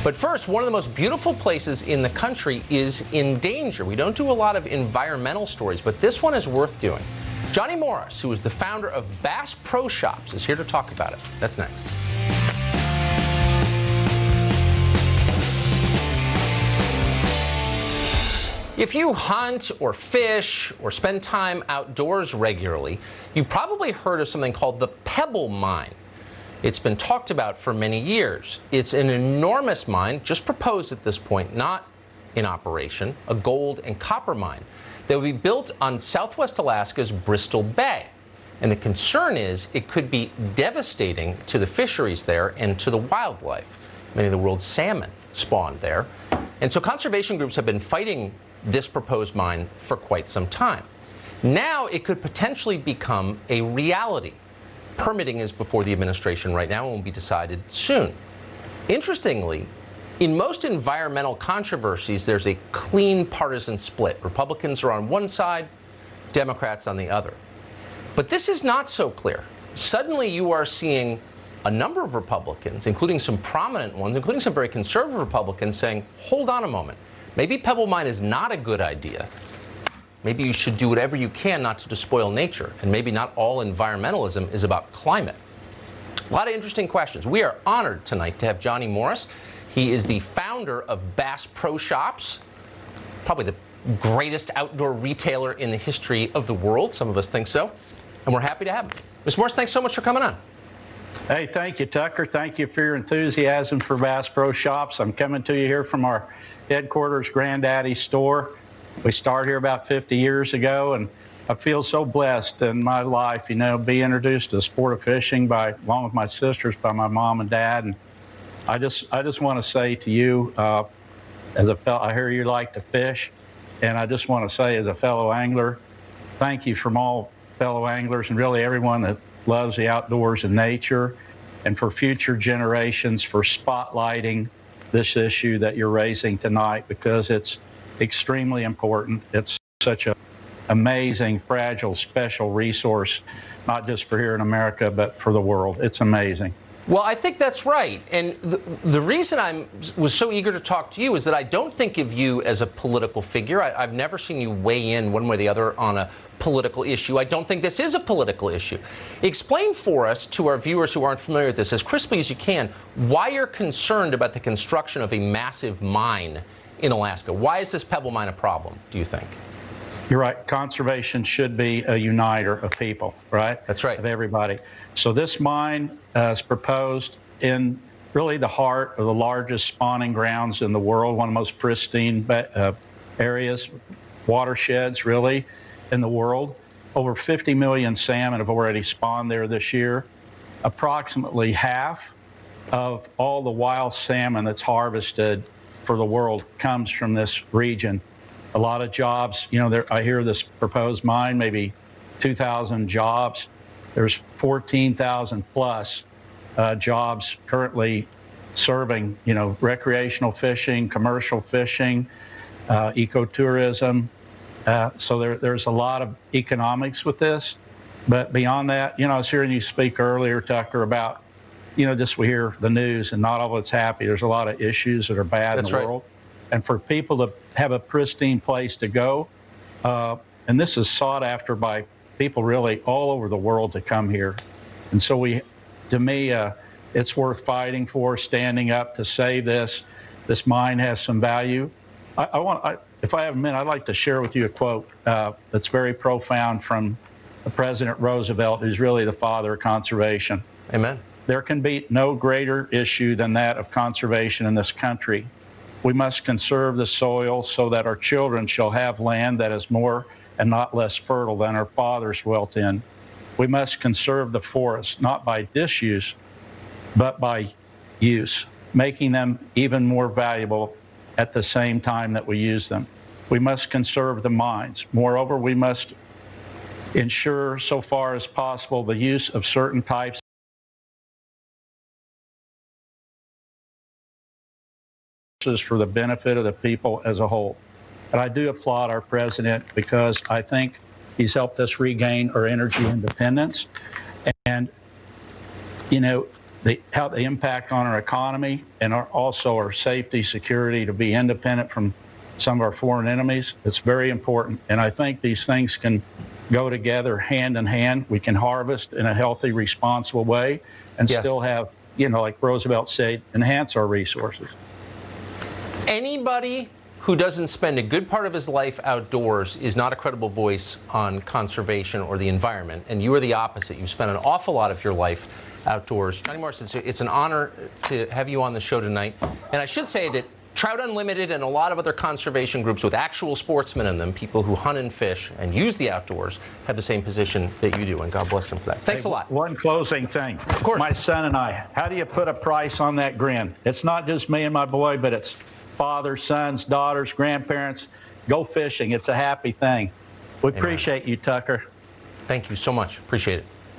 But first, one of the most beautiful places in the country is in danger. We don't do a lot of environmental stories, but this one is worth doing. Johnny Morris, who is the founder of Bass Pro Shops, is here to talk about it. That's next. If you hunt or fish or spend time outdoors regularly, you've probably heard of something called the pebble mine. It's been talked about for many years. It's an enormous mine, just proposed at this point, not in operation, a gold and copper mine that will be built on southwest Alaska's Bristol Bay. And the concern is it could be devastating to the fisheries there and to the wildlife. Many of the world's salmon spawned there. And so conservation groups have been fighting this proposed mine for quite some time. Now it could potentially become a reality. Permitting is before the administration right now and will be decided soon. Interestingly, in most environmental controversies, there's a clean partisan split. Republicans are on one side, Democrats on the other. But this is not so clear. Suddenly you are seeing a number of Republicans, including some prominent ones, including some very conservative Republicans, saying, hold on a moment. Maybe pebble mine is not a good idea. Maybe you should do whatever you can not to despoil nature. And maybe not all environmentalism is about climate. A lot of interesting questions. We are honored tonight to have Johnny Morris. He is the founder of Bass Pro Shops, probably the greatest outdoor retailer in the history of the world. Some of us think so. And we're happy to have him. Mr. Morris, thanks so much for coming on. Hey, thank you, Tucker. Thank you for your enthusiasm for Bass Pro Shops. I'm coming to you here from our headquarters Granddaddy store. We started here about 50 years ago, and I feel so blessed in my life, you know, be introduced to the sport of fishing along with my sisters, by my mom and dad. And I just want to say to you, as a fellow, I hear you like to fish, and I just want to say as a fellow angler, thank you from all fellow anglers and really everyone that loves the outdoors and nature, and for future generations for spotlighting this issue that you're raising tonight, because it's extremely important. It's such an amazing, fragile, special resource, not just for here in America, but for the world. It's amazing. Well, I think that's right. And the reason I was so eager to talk to you is that I don't think of you as a political figure. I've never seen you weigh in one way or the other on a political issue. I don't think this is a political issue. Explain for us, to our viewers who aren't familiar with this, as crisply as you can, why you're concerned about the construction of a massive mine in Alaska. Why is this pebble mine a problem, do you think? You're right. Conservation should be a uniter of people, right? That's right. Of everybody. So this mine is proposed in really the heart of the largest spawning grounds in the world, one of the most pristine areas, watersheds really, in the world. Over 50 million salmon have already spawned there this year. Approximately half of all the wild salmon that's harvested for the world comes from this region. A lot of jobs, you know, I hear this proposed mine, maybe 2,000 jobs. There's 14,000 plus jobs currently serving, you know, recreational fishing, commercial fishing, ecotourism. So there's a lot of economics with this. But beyond that, you know, I was hearing you speak earlier, Tucker, about, you know, just we hear the news and not all of it's happy. There's a lot of issues that are bad in the world. And for people to have a pristine place to go, and this is sought after by people really all over the world to come here. And so to me, it's worth fighting for, standing up to save this. This mine has some value. If I have a minute, I'd like to share with you a quote that's very profound from President Roosevelt, who's really the father of conservation. Amen. There can be no greater issue than that of conservation in this country. We must conserve the soil so that our children shall have land that is more and not less fertile than our fathers dwelt in. We must conserve the forests, not by disuse, but by use, making them even more valuable at the same time that we use them. We must conserve the mines. Moreover, we must ensure, so far as possible, the use of certain types for the benefit of the people as a whole. And I do applaud our president because I think he's helped us regain our energy independence. And, you know, how they impact on our economy and also our safety, security, to be independent from some of our foreign enemies. It's very important. And I think these things can go together hand in hand. We can harvest in a healthy, responsible way and still have, like Roosevelt said, enhance our resources. Anybody who doesn't spend a good part of his life outdoors is not a credible voice on conservation or the environment. And you are the opposite. You spend an awful lot of your life outdoors. Johnny Morris, it's an honor to have you on the show tonight. And I should say that Trout Unlimited and a lot of other conservation groups with actual sportsmen in them, people who hunt and fish and use the outdoors, have the same position that you do, and God bless them for that. Thanks a lot. One closing thing. Of course. My son and I, how do you put a price on that grin? It's not just me and my boy, but it's fathers, sons, daughters, grandparents. Go fishing. It's a happy thing. We appreciate you, Tucker. Thank you so much. Appreciate it.